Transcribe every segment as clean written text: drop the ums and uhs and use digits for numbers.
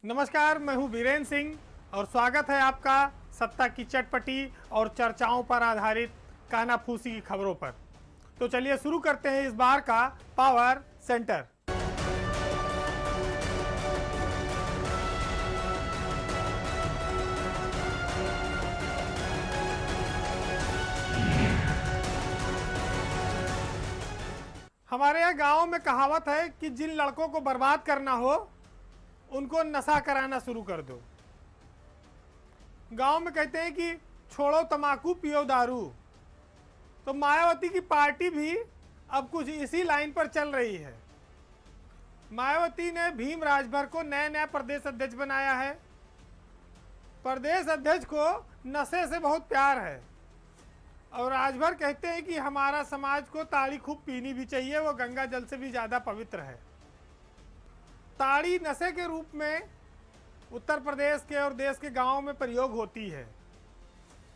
नमस्कार, मैं हूं बीरेन सिंह और स्वागत है आपका सत्ता की चटपटी और चर्चाओं पर आधारित कानाफूसी की खबरों पर। तो चलिए शुरू करते हैं इस बार का पावर सेंटर। हमारे यहाँ गांव में कहावत है कि जिन लड़कों को बर्बाद करना हो उनको नशा कराना शुरू कर दो। गांव में कहते हैं कि छोड़ो तम्बाकू पियो दारू। तो मायावती की पार्टी भी अब कुछ इसी लाइन पर चल रही है। मायावती ने भीम राजभर को नया प्रदेश अध्यक्ष बनाया है। प्रदेश अध्यक्ष को नशे से बहुत प्यार है और राजभर कहते हैं कि हमारा समाज को ताड़ी खूब पीनी भी चाहिए, वो गंगा जल से भी ज़्यादा पवित्र है। ताड़ी नशे के रूप में उत्तर प्रदेश के और देश के गांवों में प्रयोग होती है।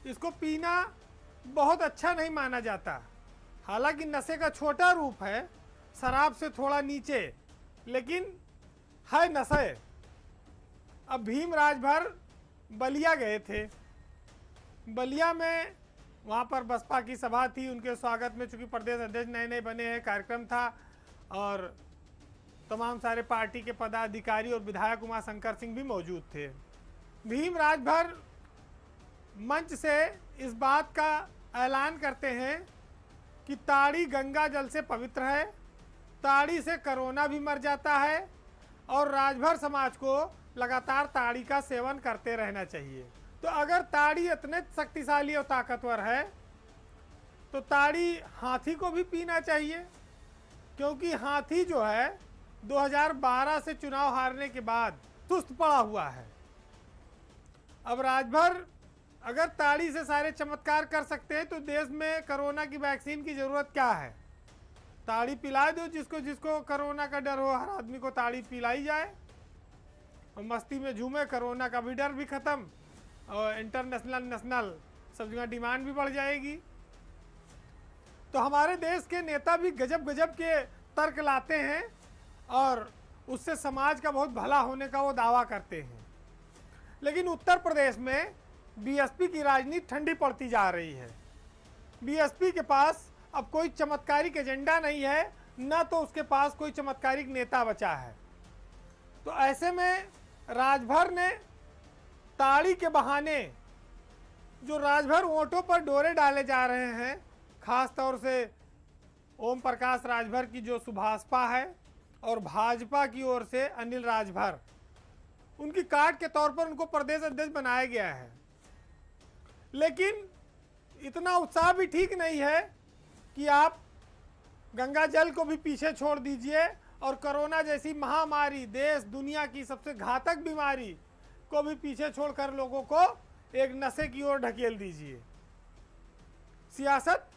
इसको पीना बहुत अच्छा नहीं माना जाता। हालांकि नशे का छोटा रूप है, शराब से थोड़ा नीचे, लेकिन है नशे। अब भीम राजभर बलिया गए थे। बलिया में वहाँ पर बसपा की सभा थी। उनके स्वागत में चूँकि प्रदेश अध्यक्ष नए बने हैं, कार्यक्रम था और तमाम सारे पार्टी के पदाधिकारी और विधायक उमाशंकर सिंह भी मौजूद थे। भीम राजभर मंच से इस बात का ऐलान करते हैं कि ताड़ी गंगा जल से पवित्र है, ताड़ी से कोरोना भी मर जाता है और राजभर समाज को लगातार ताड़ी का सेवन करते रहना चाहिए। तो अगर ताड़ी इतने शक्तिशाली और ताकतवर है तो ताड़ी हाथी को भी पीना चाहिए, क्योंकि हाथी जो है 2012 से चुनाव हारने के बाद सुस्त पड़ा हुआ है। अब राजभर अगर ताड़ी से सारे चमत्कार कर सकते हैं तो देश में कोरोना की वैक्सीन की ज़रूरत क्या है। ताड़ी पिला दो, जिसको जिसको कोरोना का डर हो हर आदमी को ताड़ी पिलाई जाए और मस्ती में झूमे। कोरोना का भी डर भी ख़त्म और इंटरनेशनल नेशनल सब जगह डिमांड भी बढ़ जाएगी। तो हमारे देश के नेता भी गजब गजब के तर्क लाते हैं और उससे समाज का बहुत भला होने का वो दावा करते हैं। लेकिन उत्तर प्रदेश में बीएसपी की राजनीति ठंडी पड़ती जा रही है। बीएसपी के पास अब कोई चमत्कारिक एजेंडा नहीं है, न तो उसके पास कोई चमत्कारिक नेता बचा है। तो ऐसे में राजभर ने ताड़ी के बहाने जो राजभर वोटों पर डोरे डाले जा रहे हैं, खास तौर से ओम प्रकाश राजभर की जो सुभाषपा है और भाजपा की ओर से अनिल राजभर, उनकी काट के तौर पर उनको प्रदेश अध्यक्ष बनाया गया है। लेकिन इतना उत्साह भी ठीक नहीं है कि आप गंगा जल को भी पीछे छोड़ दीजिए और कोरोना जैसी महामारी, देश दुनिया की सबसे घातक बीमारी को भी पीछे छोड़कर लोगों को एक नशे की ओर ढकेल दीजिए। सियासत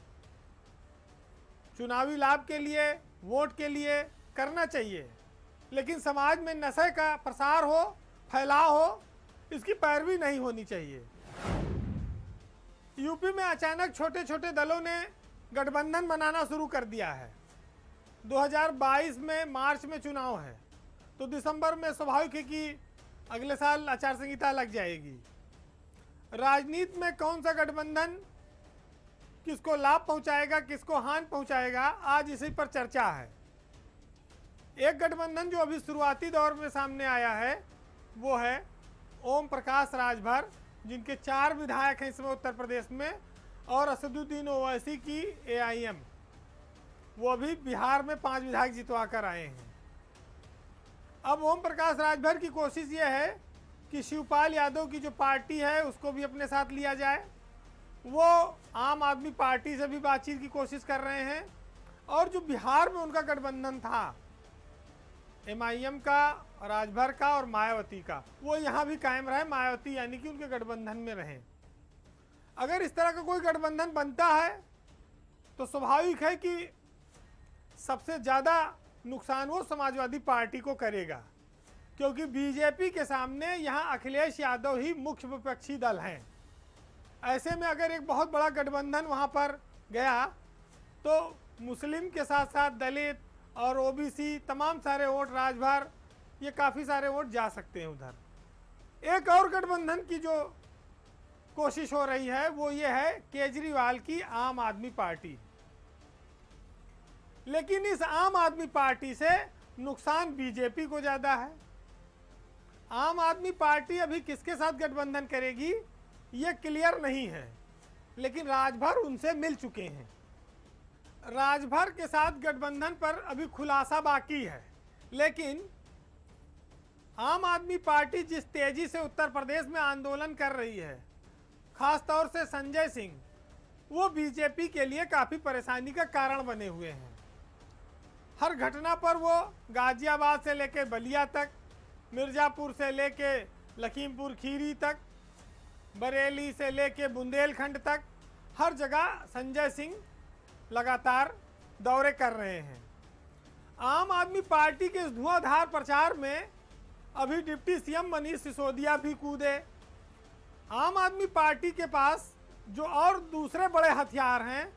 चुनावी लाभ के लिए, वोट के लिए करना चाहिए, लेकिन समाज में नशे का प्रसार हो, फैलाव हो, इसकी पैरवी नहीं होनी चाहिए। यूपी में अचानक छोटे छोटे दलों ने गठबंधन बनाना शुरू कर दिया है। 2022 में मार्च में चुनाव है, तो दिसंबर में स्वाभाविक है कि अगले साल आचार संहिता लग जाएगी। राजनीति में कौन सा गठबंधन किसको लाभ पहुंचाएगा, किसको हानि पहुंचाएगा, आज इसी पर चर्चा है। एक गठबंधन जो अभी शुरुआती दौर में सामने आया है वो है ओम प्रकाश राजभर, जिनके 4 विधायक हैं इस समय उत्तर प्रदेश में, और असदुद्दीन ओवैसी की एआईएम, वो अभी बिहार में 5 विधायक जितवा कर आए हैं। अब ओम प्रकाश राजभर की कोशिश ये है कि शिवपाल यादव की जो पार्टी है उसको भी अपने साथ लिया जाए। वो आम आदमी पार्टी से भी बातचीत की कोशिश कर रहे हैं और जो बिहार में उनका गठबंधन था एमआईएम का, राजभर का और मायावती का, वो यहाँ भी कायम रहे, मायावती यानी कि उनके गठबंधन में रहें। अगर इस तरह का कोई गठबंधन बनता है तो स्वाभाविक है कि सबसे ज़्यादा नुकसान वो समाजवादी पार्टी को करेगा, क्योंकि बीजेपी के सामने यहाँ अखिलेश यादव ही मुख्य विपक्षी दल हैं। ऐसे में अगर एक बहुत बड़ा गठबंधन वहाँ पर गया तो मुस्लिम के साथ साथ दलित और ओबीसी तमाम सारे वोट राजभर ये काफ़ी सारे वोट जा सकते हैं उधर। एक और गठबंधन की जो कोशिश हो रही है वो ये है केजरीवाल की आम आदमी पार्टी। लेकिन इस आम आदमी पार्टी से नुकसान बीजेपी को ज़्यादा है। आम आदमी पार्टी अभी किसके साथ गठबंधन करेगी ये क्लियर नहीं है, लेकिन राजभर उनसे मिल चुके हैं। राजभर के साथ गठबंधन पर अभी खुलासा बाकी है, लेकिन आम आदमी पार्टी जिस तेजी से उत्तर प्रदेश में आंदोलन कर रही है, खास तौर से संजय सिंह, वो बीजेपी के लिए काफ़ी परेशानी का कारण बने हुए हैं। हर घटना पर वो गाजियाबाद से लेके बलिया तक, मिर्ज़ापुर से लेके लखीमपुर खीरी तक, बरेली से लेके बुंदेलखंड तक, हर जगह संजय सिंह लगातार दौरे कर रहे हैं। आम आदमी पार्टी के इस धुआंधार प्रचार में अभी डिप्टी सीएम मनीष सिसोदिया भी कूदे। आम आदमी पार्टी के पास जो और दूसरे बड़े हथियार हैं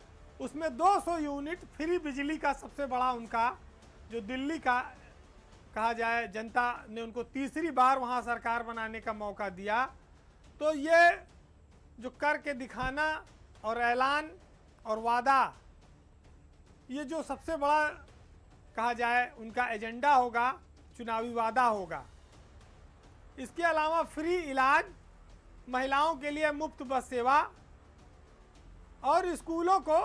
उसमें 200 यूनिट फ्री बिजली का सबसे बड़ा उनका, जो दिल्ली का कहा जाए जनता ने उनको तीसरी बार वहां सरकार बनाने का मौका दिया, तो ये जो करके दिखाना और ऐलान और वादा, ये जो सबसे बड़ा कहा जाए उनका एजेंडा होगा, चुनावी वादा होगा। इसके अलावा फ्री इलाज, महिलाओं के लिए मुफ्त बस सेवा और स्कूलों को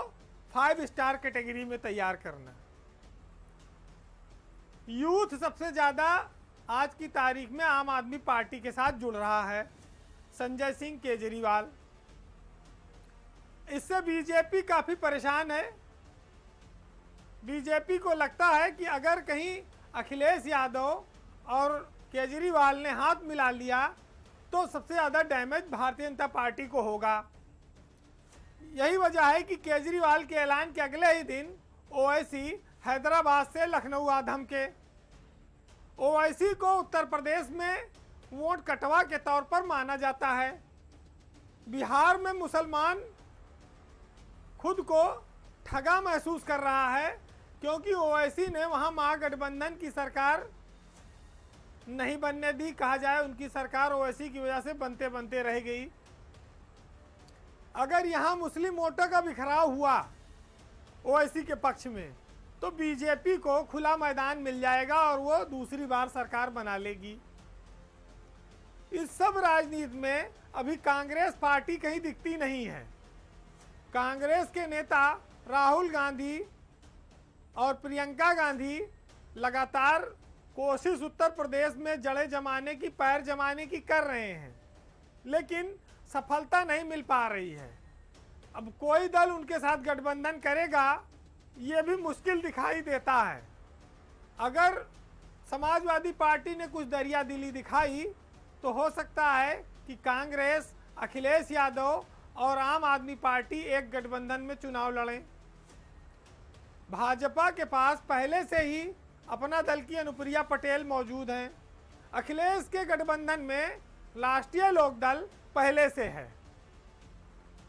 5 स्टार कैटेगरी में तैयार करना। यूथ सबसे ज़्यादा आज की तारीख में आम आदमी पार्टी के साथ जुड़ रहा है, संजय सिंह केजरीवाल। इससे बीजेपी काफ़ी परेशान है। बीजेपी को लगता है कि अगर कहीं अखिलेश यादव और केजरीवाल ने हाथ मिला लिया तो सबसे ज़्यादा डैमेज भारतीय जनता पार्टी को होगा। यही वजह है कि केजरीवाल के ऐलान के अगले ही दिन ओवैसी हैदराबाद से लखनऊ आ धमके। ओवैसी को उत्तर प्रदेश में वोट कटवा के तौर पर माना जाता है। बिहार में मुसलमान खुद को ठगा महसूस कर रहा है, क्योंकि ओवैसी ने वहां महागठबंधन की सरकार नहीं बनने दी। कहा जाए उनकी सरकार ओवैसी की वजह से बनते बनते रह गई। अगर यहाँ मुस्लिम वोटों का बिखराव हुआ ओवैसी के पक्ष में तो बीजेपी को खुला मैदान मिल जाएगा और वो दूसरी बार सरकार बना लेगी। इस सब राजनीति में अभी कांग्रेस पार्टी कहीं दिखती नहीं है। कांग्रेस के नेता राहुल गांधी और प्रियंका गांधी लगातार कोशिश उत्तर प्रदेश में जड़ें जमाने की, पैर जमाने की कर रहे हैं, लेकिन सफलता नहीं मिल पा रही है। अब कोई दल उनके साथ गठबंधन करेगा ये भी मुश्किल दिखाई देता है। अगर समाजवादी पार्टी ने कुछ दरिया दिली दिखाई तो हो सकता है कि कांग्रेस, अखिलेश यादव और आम आदमी पार्टी एक गठबंधन में चुनाव लड़ें। भाजपा के पास पहले से ही अपना दल की अनुप्रिया पटेल मौजूद हैं। अखिलेश के गठबंधन में राष्ट्रीय लोकदल पहले से है।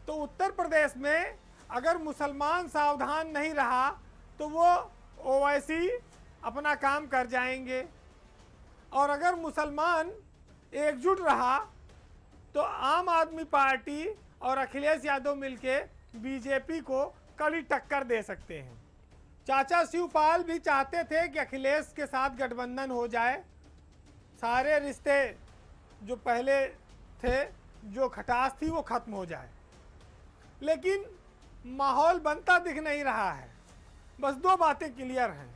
तो उत्तर प्रदेश में अगर मुसलमान सावधान नहीं रहा तो वो ओवैसी अपना काम कर जाएंगे, और अगर मुसलमान एकजुट रहा तो आम आदमी पार्टी और अखिलेश यादव मिलके बीजेपी को कड़ी टक्कर दे सकते हैं। चाचा शिवपाल भी चाहते थे कि अखिलेश के साथ गठबंधन हो जाए, सारे रिश्ते जो पहले थे, जो खटास थी वो खत्म हो जाए, लेकिन माहौल बनता दिख नहीं रहा है। बस 2 बातें क्लियर हैं,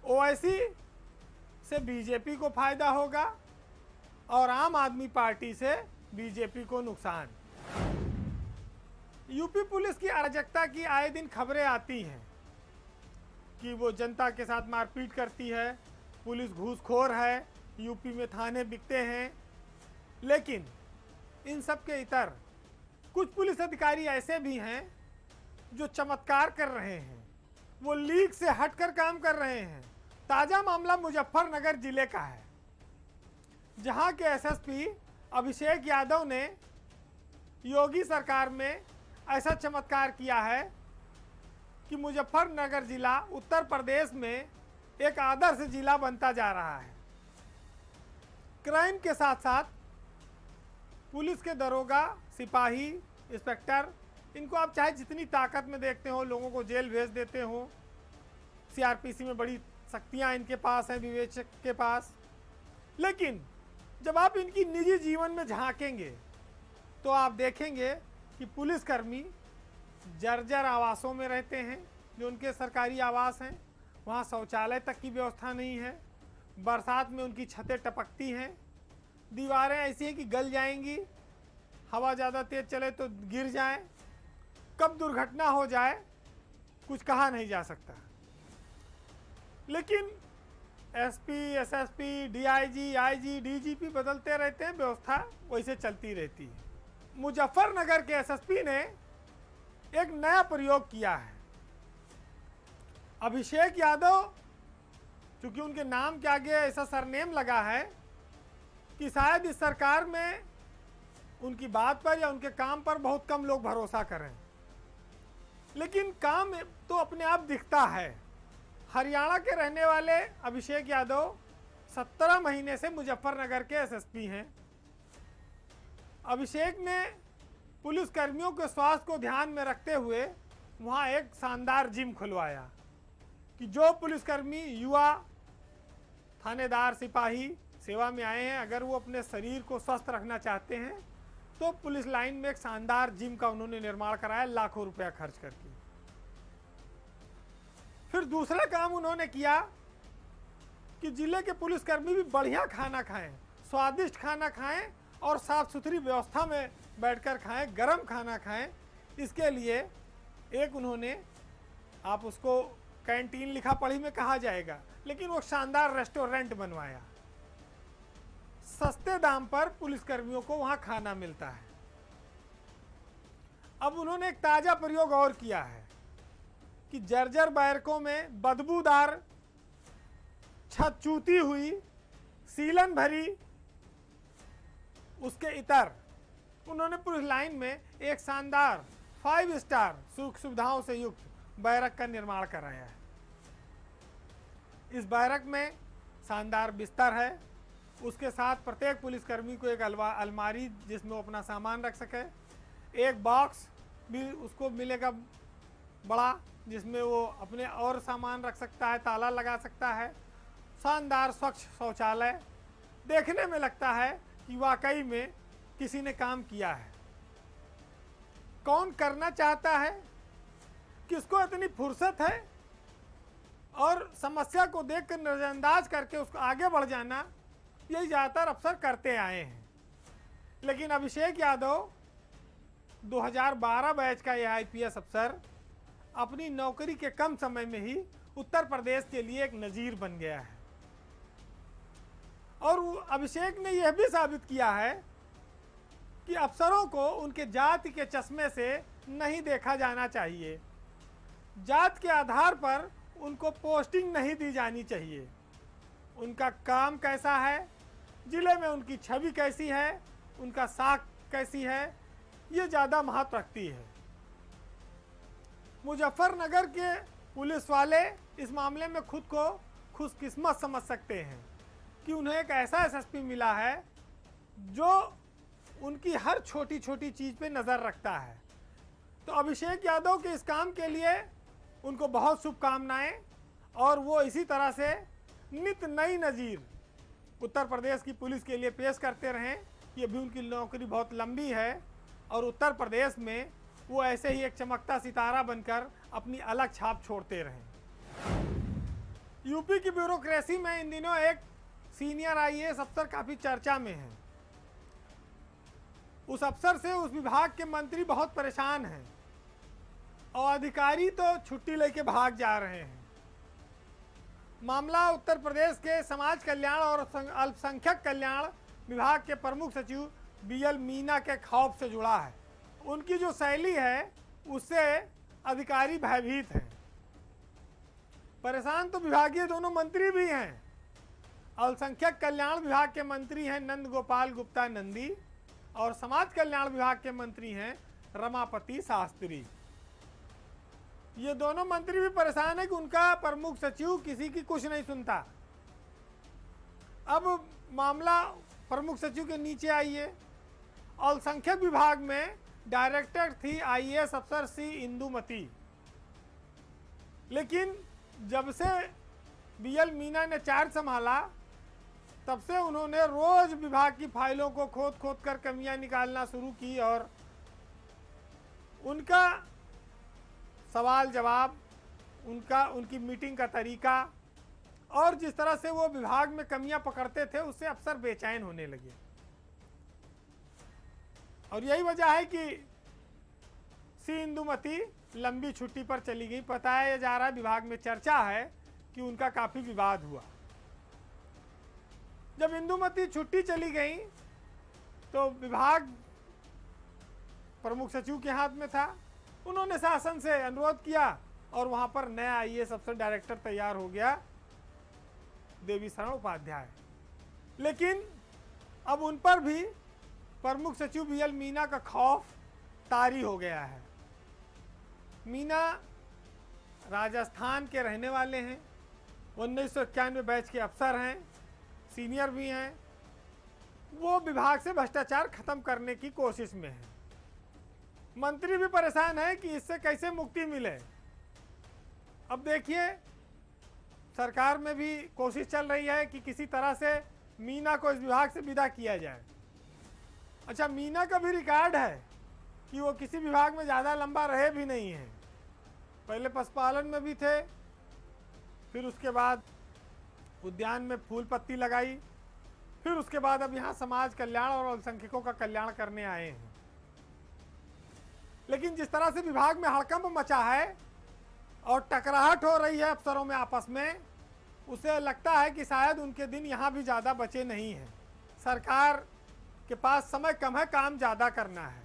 ओवैसी से बीजेपी को फायदा होगा और आम आदमी पार्टी से बीजेपी को नुकसान। यूपी पुलिस की अराजकता की आए दिन खबरें आती हैं कि वो जनता के साथ मारपीट करती है, पुलिस घूसखोर है, यूपी में थाने बिकते हैं। लेकिन इन सब के इतर कुछ पुलिस अधिकारी ऐसे भी हैं जो चमत्कार कर रहे हैं, वो लीक से हटकर काम कर रहे हैं। ताज़ा मामला मुजफ्फरनगर जिले का है, जहां के एसएसपी अभिषेक यादव ने योगी सरकार में ऐसा चमत्कार किया है कि मुजफ्फरनगर जिला उत्तर प्रदेश में एक आदर्श जिला बनता जा रहा है। क्राइम के साथ साथ पुलिस के दरोगा, सिपाही, इंस्पेक्टर, इनको आप चाहे जितनी ताकत में देखते हो, लोगों को जेल भेज देते हो, सीआरपीसी में बड़ी शक्तियां इनके पास हैं, विवेचक के पास, लेकिन जब आप इनकी निजी जीवन में झांकेंगे तो आप देखेंगे कि पुलिसकर्मी जर्जर आवासों में रहते हैं, जो उनके सरकारी आवास हैं। वहाँ शौचालय तक की व्यवस्था नहीं है, बरसात में उनकी छतें टपकती हैं, दीवारें ऐसी हैं कि गल जाएंगी, हवा ज़्यादा तेज़ चले तो गिर जाए, कब दुर्घटना हो जाए कुछ कहा नहीं जा सकता। लेकिन SP, SSP, DIG, IG, DGP बदलते रहते हैं, व्यवस्था वैसे चलती रहती है। मुजफ्फरनगर के एसएसपी ने एक नया प्रयोग किया है। अभिषेक यादव, चूंकि उनके नाम के आगे ऐसा सरनेम लगा है कि शायद इस सरकार में उनकी बात पर या उनके काम पर बहुत कम लोग भरोसा करें, लेकिन काम तो अपने आप दिखता है। हरियाणा के रहने वाले अभिषेक यादव 17 महीने से मुजफ्फरनगर के एसएसपी हैं। अभिषेक ने पुलिस कर्मियों के स्वास्थ्य को ध्यान में रखते हुए वहाँ एक शानदार जिम खुलवाया कि जो पुलिसकर्मी, युवा, थानेदार, सिपाही सेवा में आए हैं, अगर वो अपने शरीर को स्वस्थ रखना चाहते हैं तो पुलिस लाइन में एक शानदार जिम का उन्होंने निर्माण कराया, लाखों रुपया खर्च करके। फिर दूसरा काम उन्होंने किया कि जिले के पुलिसकर्मी भी बढ़िया खाना खाएं, स्वादिष्ट खाना खाएं और साफ सुथरी व्यवस्था में बैठकर खाएं, गरम खाना खाएं। इसके लिए एक उन्होंने, आप उसको कैंटीन लिखा पढ़ी में कहा जाएगा, लेकिन वो शानदार रेस्टोरेंट बनवाया। सस्ते दाम पर पुलिसकर्मियों को वहां खाना मिलता है। अब उन्होंने एक ताजा प्रयोग और किया है कि जर्जर बैरकों में बदबूदार, छत चूती हुई, सीलन भरी उसके इतर उन्होंने पुलिस लाइन में एक शानदार 5 स्टार सुख सुविधाओं से युक्त बैरक का निर्माण कराया है। इस बैरक में शानदार बिस्तर है, उसके साथ प्रत्येक पुलिसकर्मी को एक अलमारी जिसमें वो अपना सामान रख सके, एक बॉक्स भी उसको मिलेगा बड़ा, जिसमें वो अपने और सामान रख सकता है, ताला लगा सकता है, शानदार स्वच्छ शौचालय। देखने में लगता है कि वाकई में किसी ने काम किया है। कौन करना चाहता है, किसको इतनी फुर्सत है और समस्या को देखकर नज़रअंदाज करके उसको आगे बढ़ जाना, यही ज़्यादातर अफसर करते आए हैं। लेकिन अभिषेक यादव 2012 बैच का यह आईपीएस अफसर अपनी नौकरी के कम समय में ही उत्तर प्रदेश के लिए एक नज़ीर बन गया है। और अभिषेक ने यह भी साबित किया है कि अफसरों को उनके जाति के चश्मे से नहीं देखा जाना चाहिए, जात के आधार पर उनको पोस्टिंग नहीं दी जानी चाहिए। उनका काम कैसा है, जिले में उनकी छवि कैसी है, उनका साख कैसी है, ये ज़्यादा महत्व रखती है। मुजफ्फरनगर के पुलिस वाले इस मामले में खुद को खुशकिस्मत समझ सकते हैं कि उन्हें एक ऐसा एसएसपी मिला है जो उनकी हर छोटी छोटी चीज़ पे नज़र रखता है। तो अभिषेक यादव के इस काम के लिए उनको बहुत शुभकामनाएं, और वो इसी तरह से नित नई नज़ीर उत्तर प्रदेश की पुलिस के लिए पेश करते रहें। ये भी उनकी नौकरी बहुत लंबी है और उत्तर प्रदेश में वो ऐसे ही एक चमकता सितारा बनकर अपनी अलग छाप छोड़ते रहें। यूपी की ब्यूरोक्रेसी में इन दिनों एक सीनियर आईएएस अफसर काफ़ी चर्चा में है। उस अफसर से उस विभाग के मंत्री बहुत परेशान हैं और अधिकारी तो छुट्टी लेके भाग जा रहे हैं। मामला उत्तर प्रदेश के समाज कल्याण और अल्पसंख्यक कल्याण विभाग के प्रमुख सचिव बीएल मीना के खौफ से जुड़ा है। उनकी जो शैली है उससे अधिकारी भयभीत हैं। परेशान तो विभागीय दोनों मंत्री भी हैं। अल्पसंख्यक कल्याण विभाग के मंत्री हैं नंद गोपाल गुप्ता नंदी और समाज कल्याण विभाग के मंत्री हैं रमापति शास्त्री। ये दोनों मंत्री भी परेशान है कि उनका प्रमुख सचिव किसी की कुछ नहीं सुनता। अब मामला प्रमुख सचिव के नीचे आई है। अल्पसंख्यक विभाग में डायरेक्टर थी आईएएस अफसर सी इंदुमती। लेकिन जब से बीएल मीना ने चार्ज संभाला तब से उन्होंने रोज विभाग की फाइलों को खोद खोद कर कमियां निकालना शुरू की और उनका सवाल जवाब, उनकी मीटिंग का तरीका और जिस तरह से वो विभाग में कमियां पकड़ते थे उससे अफसर बेचैन होने लगे। और यही वजह है कि सी इंदुमती लंबी छुट्टी पर चली गई। बताया जा रहा है, विभाग में चर्चा है कि उनका काफी विवाद हुआ। जब इंदुमती छुट्टी चली गई तो विभाग प्रमुख सचिव के हाथ में था। उन्होंने शासन से अनुरोध किया और वहां पर नया आईएएस अफसर डायरेक्टर तैयार हो गया, देवीशरण उपाध्याय। लेकिन अब उन पर भी प्रमुख सचिव बीएल मीना का खौफ तारी हो गया है। मीना राजस्थान के रहने वाले हैं, 1991 बैच के अफसर हैं, सीनियर भी हैं। वो विभाग से भ्रष्टाचार खत्म करने की कोशिश में है। मंत्री भी परेशान है कि इससे कैसे मुक्ति मिले। अब देखिए, सरकार में भी कोशिश चल रही है कि किसी तरह से मीना को इस विभाग से विदा किया जाए। अच्छा, मीना का भी रिकॉर्ड है कि वो किसी विभाग में ज़्यादा लंबा रहे भी नहीं हैं। पहले पशुपालन में भी थे, फिर उसके बाद उद्यान में फूल पत्ती लगाई, फिर उसके बाद अब यहाँ समाज कल्याण और अल्पसंख्यकों का कल्याण करने आए हैं। लेकिन जिस तरह से विभाग में हड़कंप मचा है और टकराहट हो रही है अफसरों में आपस में, उसे लगता है कि शायद उनके दिन यहाँ भी ज़्यादा बचे नहीं हैं। सरकार के पास समय कम है, काम ज़्यादा करना है।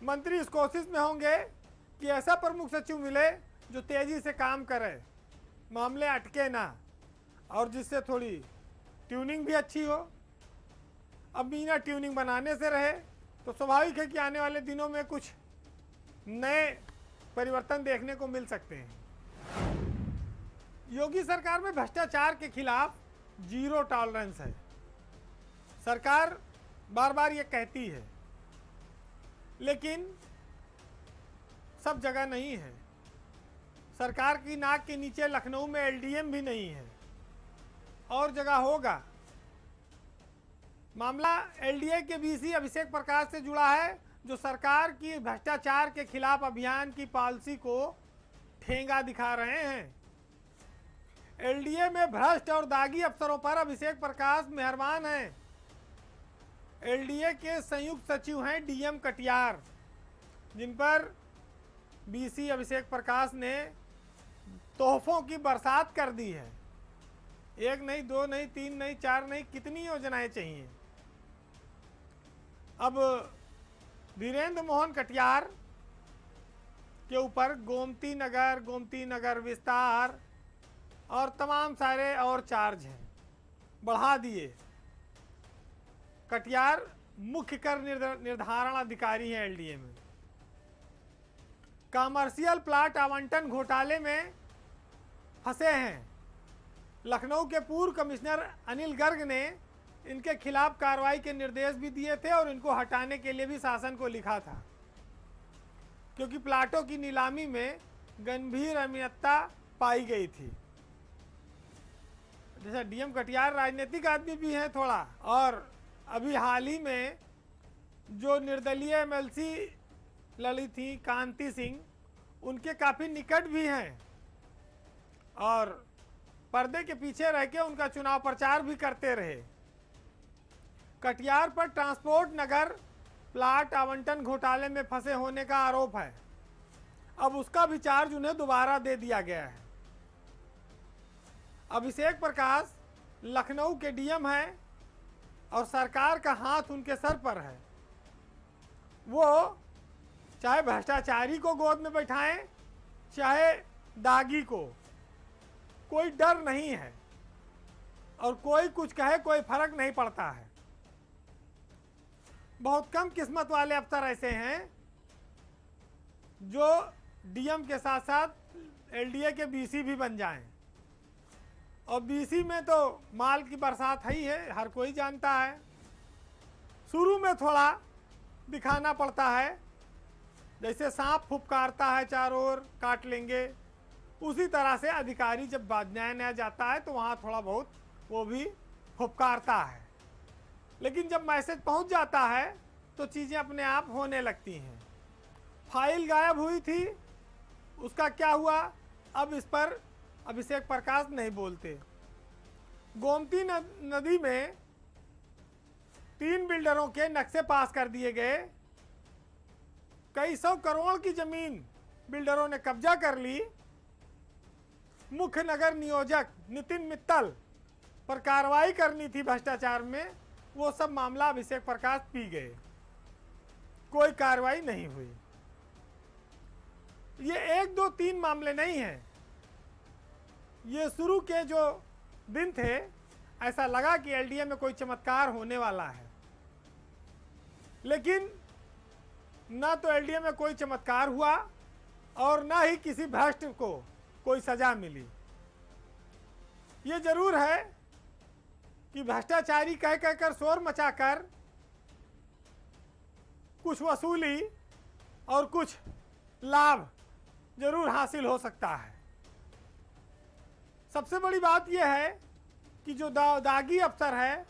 मंत्री इस कोशिश में होंगे कि ऐसा प्रमुख सचिव मिले जो तेज़ी से काम करे, मामले अटके ना और जिससे थोड़ी ट्यूनिंग भी अच्छी हो। अब मीना ट्यूनिंग बनाने से रहे तो स्वाभाविक है कि आने वाले दिनों में कुछ नए परिवर्तन देखने को मिल सकते हैं। योगी सरकार में भ्रष्टाचार के खिलाफ जीरो टॉलरेंस है। सरकार बार बार ये कहती है, लेकिन सब जगह नहीं है। सरकार की नाक के नीचे लखनऊ में एलडीएम भी नहीं है, और जगह होगा। मामला एलडीए के बीसी अभिषेक प्रकाश से जुड़ा है, जो सरकार की भ्रष्टाचार के खिलाफ अभियान की पॉलिसी को ठेंगा दिखा रहे हैं। एलडीए में भ्रष्ट और दागी अफसरों पर अभिषेक प्रकाश मेहरबान हैं। एलडीए के संयुक्त सचिव हैं डीएम कटियार, जिन पर बीसी अभिषेक प्रकाश ने तोहफों की बरसात कर दी है। एक नहीं, दो नहीं, तीन नहीं, चार नहीं, कितनी योजनाएं चाहिए। अब वीरेंद्र मोहन कटियार के ऊपर गोमती नगर विस्तार और तमाम सारे और चार्ज हैं, बढ़ा दिए। कटियार मुख्य कर निर्धारण अधिकारी हैं एलडीए में। कमर्शियल प्लाट आवंटन घोटाले में फंसे हैं। लखनऊ के पूर्व कमिश्नर अनिल गर्ग ने इनके खिलाफ कार्रवाई के निर्देश भी दिए थे और इनको हटाने के लिए भी शासन को लिखा था, क्योंकि प्लाटों की नीलामी में गंभीर अनियमितता पाई गई थी। जैसा डीएम कटियार राजनीतिक आदमी भी हैं थोड़ा, और अभी हाल ही में जो निर्दलीय एमएलसी लड़ी थी कांति सिंह, उनके काफ़ी निकट भी हैं और पर्दे के पीछे रह के उनका चुनाव प्रचार भी करते रहे। कटियार पर ट्रांसपोर्ट नगर प्लाट आवंटन घोटाले में फंसे होने का आरोप है। अब उसका भी चार्ज उन्हें दोबारा दे दिया गया है। अभिषेक प्रकाश लखनऊ के डीएम हैं और सरकार का हाथ उनके सर पर है। वो चाहे भ्रष्टाचारी को गोद में बैठाएं, चाहे दागी को, कोई डर नहीं है और कोई कुछ कहे कोई फर्क नहीं पड़ता है। बहुत कम किस्मत वाले अफसर ऐसे हैं जो डीएम के साथ साथ एलडीए के बीसी भी बन जाएं। और बीसी में तो माल की बरसात है ही है, हर कोई जानता है। शुरू में थोड़ा दिखाना पड़ता है, जैसे सांप फुफकारता है चारों ओर काट लेंगे, उसी तरह से अधिकारी जब नया नया जाता है तो वहाँ थोड़ा बहुत वो भी फुफकारता है। लेकिन जब मैसेज पहुँच जाता है तो चीज़ें अपने आप होने लगती हैं। फाइल गायब हुई थी, उसका क्या हुआ, अब इस पर अभिषेक प्रकाश नहीं बोलते। गोमती नदी में 3 बिल्डरों के नक्शे पास कर दिए गए, कई 100 करोड़ की जमीन बिल्डरों ने कब्जा कर ली। मुख्य नगर नियोजक नितिन मित्तल पर कार्रवाई करनी थी भ्रष्टाचार में, वो सब मामला अभिषेक प्रकाश पी गए, कोई कार्रवाई नहीं हुई। ये 1 2 3 मामले नहीं हैं, ये शुरू के जो दिन थे ऐसा लगा कि एलडीए में कोई चमत्कार होने वाला है, लेकिन ना तो एलडीए में कोई चमत्कार हुआ और ना ही किसी भ्रष्ट को कोई सजा मिली। ये जरूर है कि भ्रष्टाचारी कह कहकर शोर मचाकर कुछ वसूली और कुछ लाभ जरूर हासिल हो सकता है। सबसे बड़ी बात यह है कि जो दागी अफसर है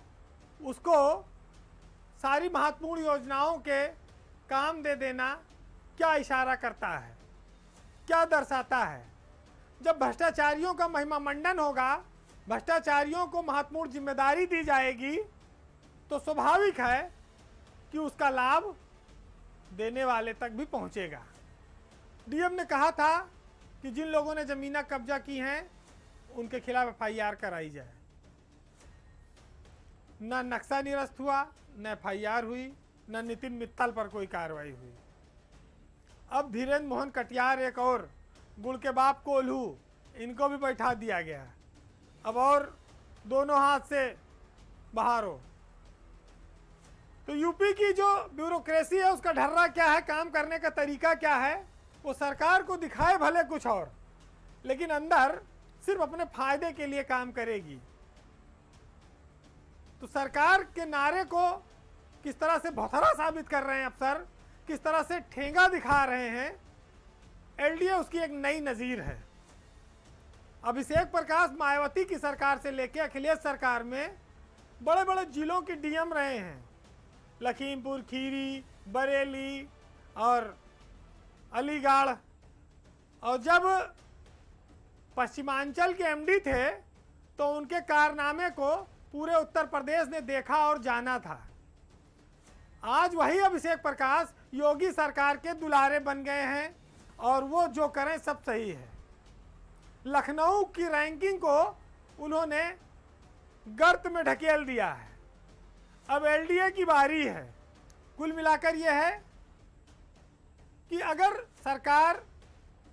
उसको सारी महत्वपूर्ण योजनाओं के काम दे देना क्या इशारा करता है, क्या दर्शाता है। जब भ्रष्टाचारियों का महिमा मंडन होगा, भ्रष्टाचारियों को महत्वपूर्ण जिम्मेदारी दी जाएगी, तो स्वाभाविक है कि उसका लाभ देने वाले तक भी पहुंचेगा। डीएम ने कहा था कि जिन लोगों ने जमीनें कब्जा की हैं उनके खिलाफ एफआईआर कराई जाए। न नक्शा निरस्त हुआ, न एफआईआर हुई, न नितिन मित्तल पर कोई कार्रवाई हुई। अब धीरेन्द्र मोहन कटियार एक और गुड़ के बाप कोल्हू, इनको भी बैठा दिया गया। अब और दोनों हाथ से बाहर हो। तो यूपी की जो ब्यूरोक्रेसी है उसका ढर्रा क्या है, काम करने का तरीका क्या है, वो सरकार को दिखाए भले कुछ और, लेकिन अंदर सिर्फ अपने फायदे के लिए काम करेगी। तो सरकार के नारे को किस तरह से भौथरा साबित कर रहे हैं अफसर, किस तरह से ठेंगा दिखा रहे हैं, एलडीए उसकी एक नई नज़ीर है। अभिषेक प्रकाश मायावती की सरकार से लेकर अखिलेश सरकार में बड़े बड़े जिलों के डीएम रहे हैं, लखीमपुर खीरी, बरेली और अलीगढ़, और जब पश्चिमांचल के एमडी थे तो उनके कारनामे को पूरे उत्तर प्रदेश ने देखा और जाना था। आज वही अभिषेक प्रकाश योगी सरकार के दुलारे बन गए हैं और वो जो करें सब सही है। लखनऊ की रैंकिंग को उन्होंने गर्त में ढकेल दिया है। अब एलडीए की बारी है। कुल मिलाकर यह है कि अगर सरकार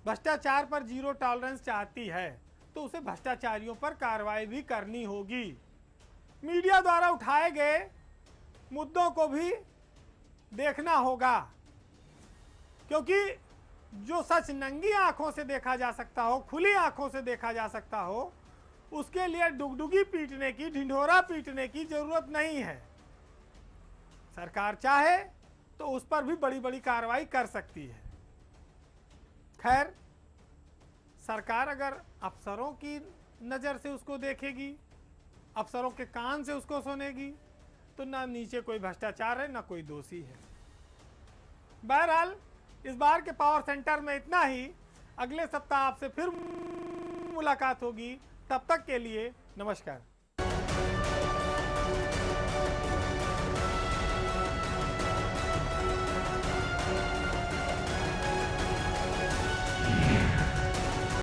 भ्रष्टाचार पर जीरो टॉलरेंस चाहती है तो उसे भ्रष्टाचारियों पर कार्रवाई भी करनी होगी। मीडिया द्वारा उठाए गए मुद्दों को भी देखना होगा, क्योंकि जो सच नंगी आंखों से देखा जा सकता हो, खुली आंखों से देखा जा सकता हो, उसके लिए डुगडुगी पीटने की, ढिंढोरा पीटने की जरूरत नहीं है। सरकार चाहे तो उस पर भी बड़ी बड़ी कार्रवाई कर सकती है। खैर, सरकार अगर अफसरों की नज़र से उसको देखेगी, अफसरों के कान से उसको सुनेगी, तो ना नीचे कोई भ्रष्टाचार है ना कोई दोषी है। बहरहाल इस बार के पावर सेंटर में इतना ही। अगले सप्ताह आपसे फिर मुलाकात होगी, तब तक के लिए नमस्कार।